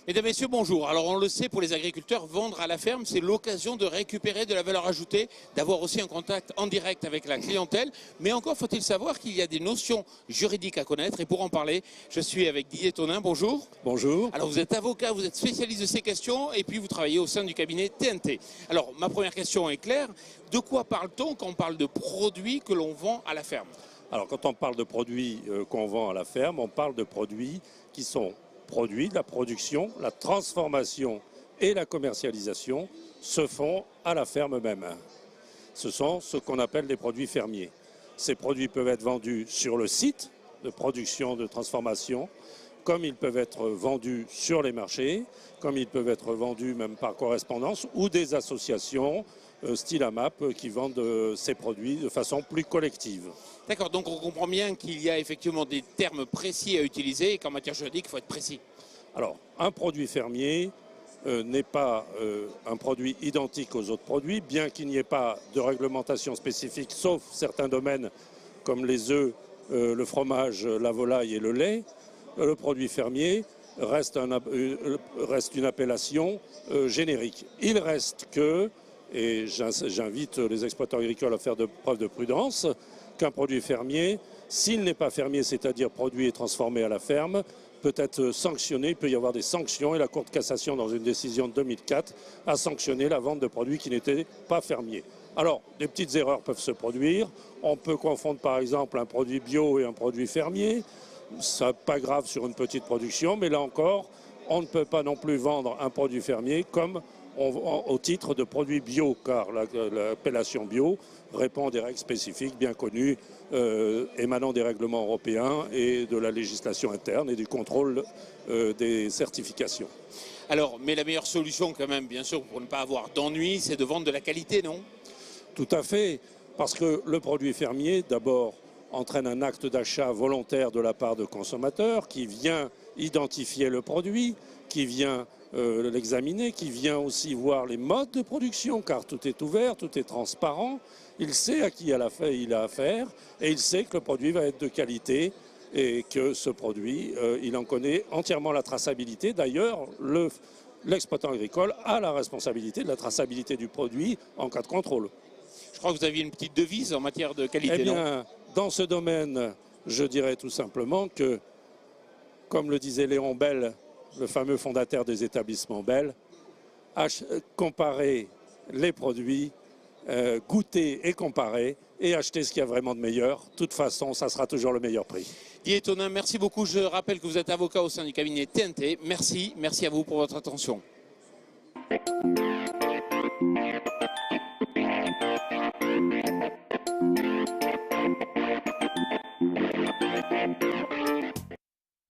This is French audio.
Mesdames, Messieurs, bonjour. Alors on le sait, pour les agriculteurs, vendre à la ferme, c'est l'occasion de récupérer de la valeur ajoutée, d'avoir aussi un contact en direct avec la clientèle. Mais encore faut-il savoir qu'il y a des notions juridiques à connaître. Et pour en parler, je suis avec Didier Tonnin. Bonjour. Bonjour. Alors vous êtes avocat, vous êtes spécialiste de ces questions et puis vous travaillez au sein du cabinet TNT. Alors ma première question est claire. De quoi parle-t-on quand on parle de produits que l'on vend à la ferme? Alors quand on parle de produits qu'on vend à la ferme, on parle de produits qui sont produits, la production, la transformation et la commercialisation se font à la ferme même. Ce sont ce qu'on appelle des produits fermiers. Ces produits peuvent être vendus sur le site de production, de transformation, comme ils peuvent être vendus sur les marchés, comme ils peuvent être vendus même par correspondance ou des associations style AMAP qui vendent ces produits de façon plus collective. D'accord, donc on comprend bien qu'il y a effectivement des termes précis à utiliser et qu'en matière juridique, il faut être précis. Alors, un produit fermier n'est pas un produit identique aux autres produits, bien qu'il n'y ait pas de réglementation spécifique, sauf certains domaines comme les œufs, le fromage, la volaille et le lait. Le produit fermier reste une appellation générique. Il reste que, et j'invite les exploitants agricoles à faire preuve de prudence, qu'un produit fermier, s'il n'est pas fermier, c'est-à-dire produit et transformé à la ferme, peut être sanctionné, il peut y avoir des sanctions et la Cour de cassation, dans une décision de 2004, a sanctionné la vente de produits qui n'étaient pas fermiers. Alors, des petites erreurs peuvent se produire. On peut confondre par exemple un produit bio et un produit fermier. Ça n'est pas grave sur une petite production, mais là encore, on ne peut pas non plus vendre un produit fermier comme au titre de produit bio, car l'appellation bio répond à des règles spécifiques bien connues émanant des règlements européens et de la législation interne et du contrôle des certifications. Alors, mais la meilleure solution quand même, bien sûr, pour ne pas avoir d'ennui, c'est de vendre de la qualité, non? Tout à fait, parce que le produit fermier, d'abord, entraîne un acte d'achat volontaire de la part de consommateurs qui vient identifier le produit, qui vient l'examiner, qui vient aussi voir les modes de production, car tout est ouvert, tout est transparent. Il sait à qui il a affaire et il sait que le produit va être de qualité et que ce produit, il en connaît entièrement la traçabilité. D'ailleurs, l'exploitant agricole a la responsabilité de la traçabilité du produit en cas de contrôle. Je crois que vous aviez une petite devise en matière de qualité, eh bien, non? Dans ce domaine, je dirais tout simplement que, comme le disait Léon Bell, le fameux fondateur des établissements Bell, comparer les produits, goûter et comparer et acheter ce qu'il y a vraiment de meilleur. De toute façon, ça sera toujours le meilleur prix. Didier Tonnin, merci beaucoup. Je rappelle que vous êtes avocat au sein du cabinet TNT. Merci à vous pour votre attention.